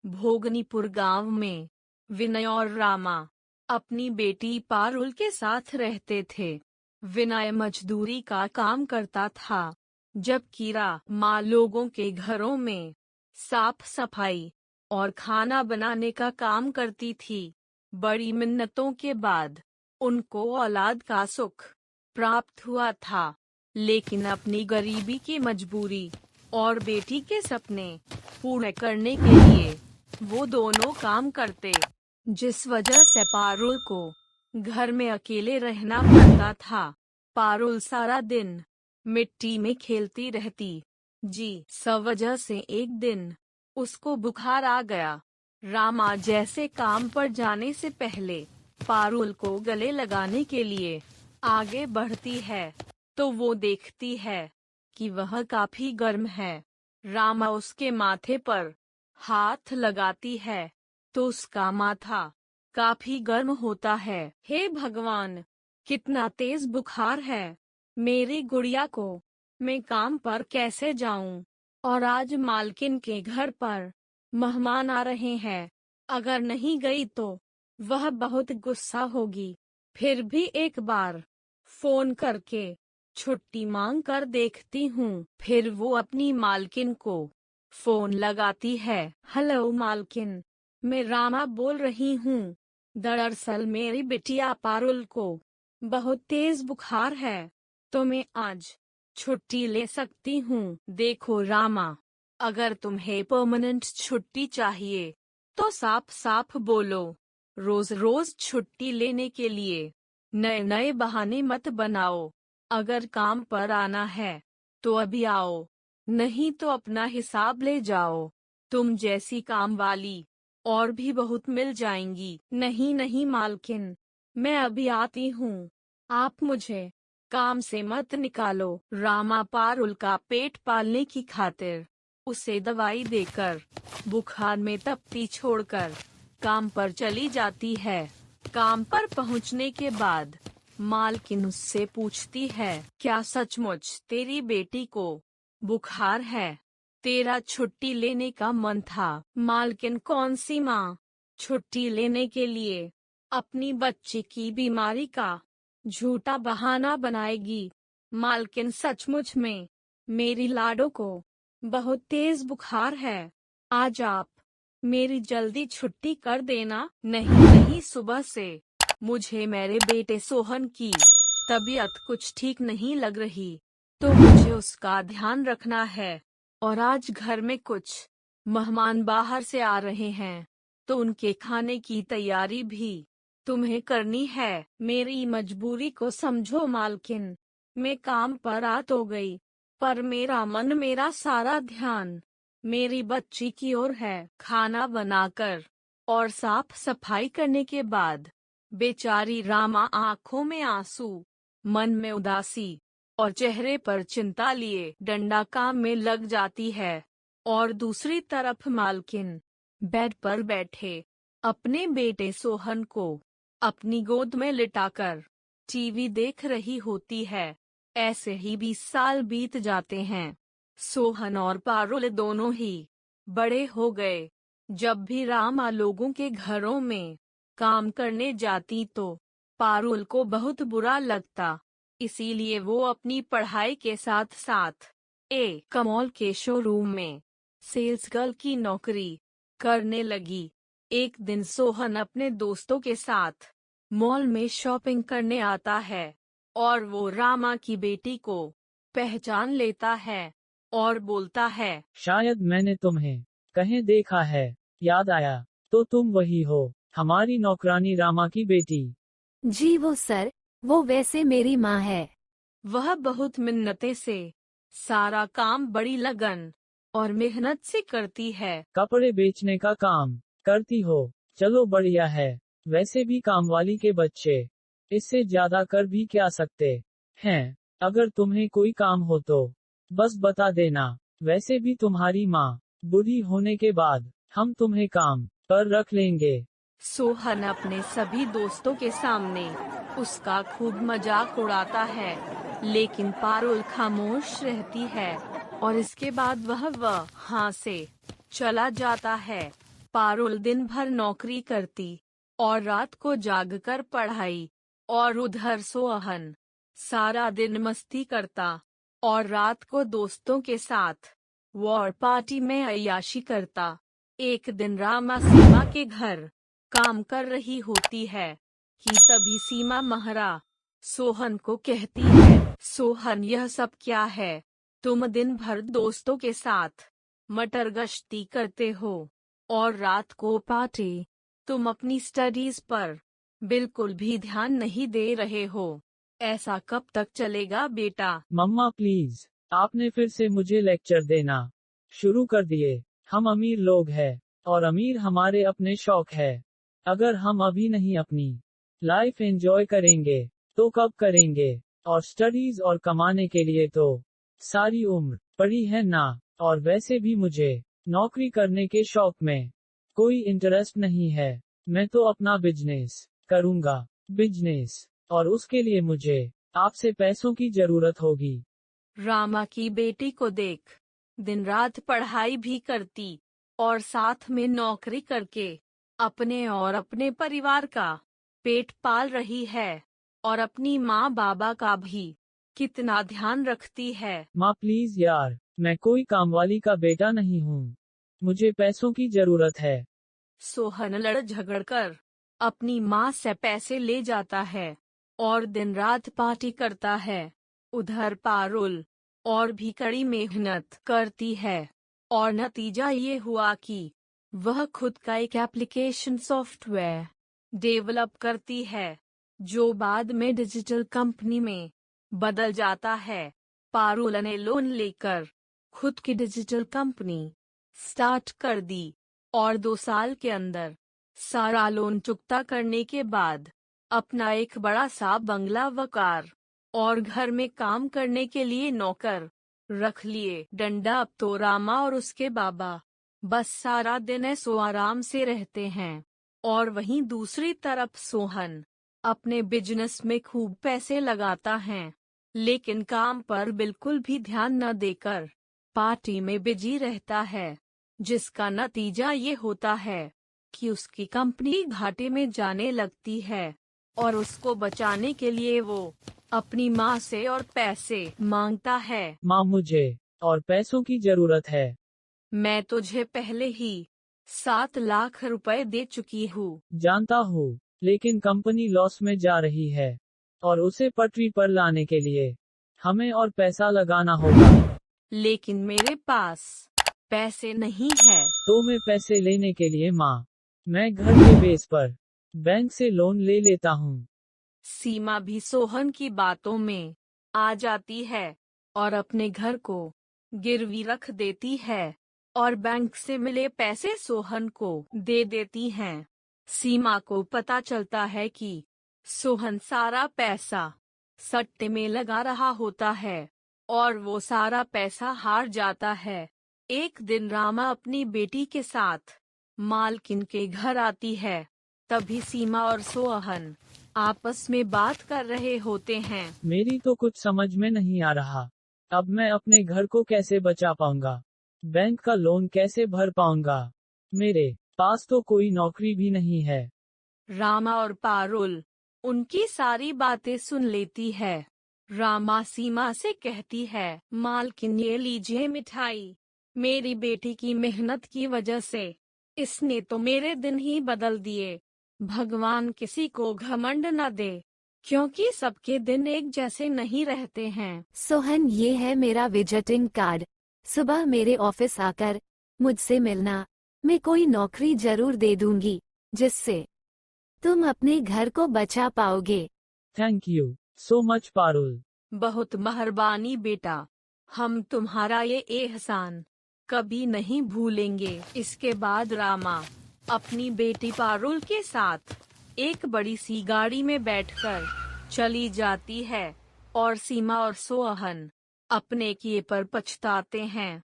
भोगनीपुर गांव में विनय और रामा अपनी बेटी पारुल के साथ रहते थे। विनय मजदूरी का काम करता था, जबकि रामा लोगों के घरों में साफ सफाई और खाना बनाने का काम करती थी। बड़ी मिन्नतों के बाद उनको औलाद का सुख प्राप्त हुआ था, लेकिन अपनी गरीबी की मजबूरी और बेटी के सपने पूरे करने के लिए वो दोनों काम करते, जिस वजह से पारुल को घर में अकेले रहना पड़ता था। पारुल सारा दिन मिट्टी में खेलती रहती। जिस वजह से एक दिन उसको बुखार आ गया। रामा जैसे काम पर जाने से पहले पारुल को गले लगाने के लिए आगे बढ़ती है, तो वो देखती है कि वह काफी गर्म है। रामा उसके माथे पर हाथ लगाती है, तो उसका माथा काफी गर्म होता है। हे भगवान, कितना तेज बुखार है! मेरी गुड़िया को मैं काम पर कैसे जाऊं? और आज मालकिन के घर पर मेहमान आ रहे हैं। अगर नहीं गई तो वह बहुत गुस्सा होगी। फिर भी एक बार फोन करके छुट्टी मांग कर देखती हूँ। फिर वो अपनी मालकिन को फोन लगाती है। हेलो मालकिन, मैं रामा बोल रही हूँ। दरअसल मेरी बिटिया पारुल को बहुत तेज बुखार है, तो मैं आज छुट्टी ले सकती हूँ। देखो रामा, अगर तुम्हें परमानेंट छुट्टी चाहिए तो साफ साफ बोलो। रोज रोज छुट्टी लेने के लिए नए नए बहाने मत बनाओ। अगर काम पर आना है तो अभी आओ, नहीं तो अपना हिसाब ले जाओ। तुम जैसी काम वाली और भी बहुत मिल जाएंगी। नहीं नहीं मालकिन, मैं अभी आती हूँ, आप मुझे काम से मत निकालो। रामा पारुल का पेट पालने की खातिर उसे दवाई देकर बुखार में तपती छोड़कर काम पर चली जाती है। काम पर पहुंचने के बाद मालकिन उससे पूछती है, क्या सचमुच तेरी बेटी को बुखार है? तेरा छुट्टी लेने का मन था। मालकिन, कौन सी माँ छुट्टी लेने के लिए अपनी बच्ची की बीमारी का झूठा बहाना बनाएगी? मालकिन, सचमुच में मेरी लाडो को बहुत तेज बुखार है। आज आप मेरी जल्दी छुट्टी कर देना। नहीं नहीं, सुबह से मुझे मेरे बेटे सोहन की तबीयत कुछ ठीक नहीं लग रही, तो मुझे उसका ध्यान रखना है। और आज घर में कुछ मेहमान बाहर से आ रहे हैं, तो उनके खाने की तैयारी भी तुम्हें करनी है। मेरी मजबूरी को समझो मालकिन। मैं काम पर आ तो गई, पर मेरा मन, मेरा सारा ध्यान मेरी बच्ची की ओर है। खाना बनाकर और साफ सफाई करने के बाद बेचारी रामा आंखों में आंसू, मन में उदासी और चेहरे पर चिंता लिए डंडा काम में लग जाती है। और दूसरी तरफ मालकिन बेड पर बैठे अपने बेटे सोहन को अपनी गोद में लिटाकर टीवी देख रही होती है। ऐसे ही 20 साल बीत जाते हैं। सोहन और पारुल दोनों ही बड़े हो गए। जब भी रामा लोगों के घरों में काम करने जाती तो पारुल को बहुत बुरा लगता, इसीलिए वो अपनी पढ़ाई के साथ साथ एक मॉल के शोरूम में सेल्स गर्ल की नौकरी करने लगी। एक दिन सोहन अपने दोस्तों के साथ मॉल में शॉपिंग करने आता है और वो रामा की बेटी को पहचान लेता है और बोलता है, शायद मैंने तुम्हें कहीं देखा है। याद आया तो तुम वही हो, हमारी नौकरानी रामा की बेटी। जी वो सर, वो वैसे मेरी माँ है। वह बहुत मिन्नते से सारा काम बड़ी लगन और मेहनत से करती है। कपड़े बेचने का काम करती हो, चलो बढ़िया है। वैसे भी कामवाली के बच्चे इससे ज्यादा कर भी क्या सकते हैं। अगर तुम्हें कोई काम हो तो बस बता देना। वैसे भी तुम्हारी माँ बूढ़ी होने के बाद हम तुम्हें काम पर रख लेंगे। सोहन अपने सभी दोस्तों के सामने उसका खूब मजाक उड़ाता है, लेकिन पारुल खामोश रहती है और इसके बाद वह वहाँ से चला जाता है। पारुल दिन भर नौकरी करती और रात को जागकर पढ़ाई, और उधर सोहन सारा दिन मस्ती करता और रात को दोस्तों के साथ वॉर पार्टी में अय्याशी करता। एक दिन रामा सीमा के घर काम कर रही होती है कि तभी सीमा महरा सोहन को कहती है, सोहन यह सब क्या है? तुम दिन भर दोस्तों के साथ मटर गश्ती करते हो और रात को पार्टी। तुम अपनी स्टडीज पर बिल्कुल भी ध्यान नहीं दे रहे हो। ऐसा कब तक चलेगा बेटा? मम्मा प्लीज, आपने फिर से मुझे लेक्चर देना शुरू कर दिए। हम अमीर लोग हैं और अमीर हमारे अपने शौक है। अगर हम अभी नहीं अपनी लाइफ एंजॉय करेंगे तो कब करेंगे? और स्टडीज और कमाने के लिए तो सारी उम्र पड़ी है ना। और वैसे भी मुझे नौकरी करने के शौक में कोई इंटरेस्ट नहीं है। मैं तो अपना बिजनेस करूंगा। बिजनेस, और उसके लिए मुझे आपसे पैसों की जरूरत होगी। रामा की बेटी को देख, दिन रात पढ़ाई भी करती और साथ में नौकरी करके अपने और अपने परिवार का पेट पाल रही है और अपनी माँ बाबा का भी कितना ध्यान रखती है। माँ प्लीज यार, मैं कोई कामवाली का बेटा नहीं हूँ। मुझे पैसों की जरूरत है। सोहन लड़ झगड़ कर अपनी माँ से पैसे ले जाता है और दिन रात पार्टी करता है। उधर पारुल और भी कड़ी मेहनत करती है और नतीजा ये हुआ कि वह खुद का एक एप्लीकेशन सॉफ्टवेयर डेवलप करती है जो बाद में डिजिटल कंपनी में बदल जाता है। पारुल ने लोन लेकर खुद की डिजिटल कंपनी स्टार्ट कर दी और 2 साल के अंदर सारा लोन चुकता करने के बाद अपना एक बड़ा सा बंगला व कार और घर में काम करने के लिए नौकर रख लिए। डंडा अब तो रामा और उसके बाबा बस सारा दिन ऐसो आराम से रहते हैं और वहीं दूसरी तरफ सोहन अपने बिजनेस में खूब पैसे लगाता है, लेकिन काम पर बिल्कुल भी ध्यान न देकर पार्टी में बिजी रहता है, जिसका नतीजा ये होता है कि उसकी कंपनी घाटे में जाने लगती है और उसको बचाने के लिए वो अपनी माँ से और पैसे मांगता है। माँ मुझे और पैसों की जरूरत है। मैं तुझे पहले ही 7 लाख रुपए दे चुकी हूँ। जानता हूँ, लेकिन कंपनी लॉस में जा रही है और उसे पटरी पर लाने के लिए हमें और पैसा लगाना होगा। लेकिन मेरे पास पैसे नहीं है। तो मैं पैसे लेने के लिए मैं घर के बेस पर बैंक से लोन ले लेता हूँ। सीमा भी सोहन की बातों में आ जाती है और अपने घर को गिरवी रख देती है और बैंक से मिले पैसे सोहन को दे देती हैं। सीमा को पता चलता है कि सोहन सारा पैसा सट्टे में लगा रहा होता है और वो सारा पैसा हार जाता है। एक दिन रामा अपनी बेटी के साथ मालकिन के घर आती है। तभी सीमा और सोहन आपस में बात कर रहे होते हैं। मेरी तो कुछ समझ में नहीं आ रहा। अब मैं अपने घर को कैसे बचा पाऊंगा? बैंक का लोन कैसे भर पाऊंगा? मेरे पास तो कोई नौकरी भी नहीं है। रामा और पारुल उनकी सारी बातें सुन लेती है। रामा सीमा से कहती है, मालकिन ये लीजिए मिठाई। मेरी बेटी की मेहनत की वजह से इसने तो मेरे दिन ही बदल दिए। भगवान किसी को घमंड न दे, क्योंकि सबके दिन एक जैसे नहीं रहते हैं। सोहन, ये है मेरा विजिटिंग कार्ड। सुबह मेरे ऑफिस आकर मुझसे मिलना। मैं कोई नौकरी जरूर दे दूंगी जिससे तुम अपने घर को बचा पाओगे। Thank you so much Parul. बहुत मेहरबानी बेटा, हम तुम्हारा ये एहसान कभी नहीं भूलेंगे। इसके बाद रामा अपनी बेटी पारुल के साथ एक बड़ी सी गाड़ी में बैठकर चली जाती है और सीमा और सोहन अपने किए पर पछताते हैं।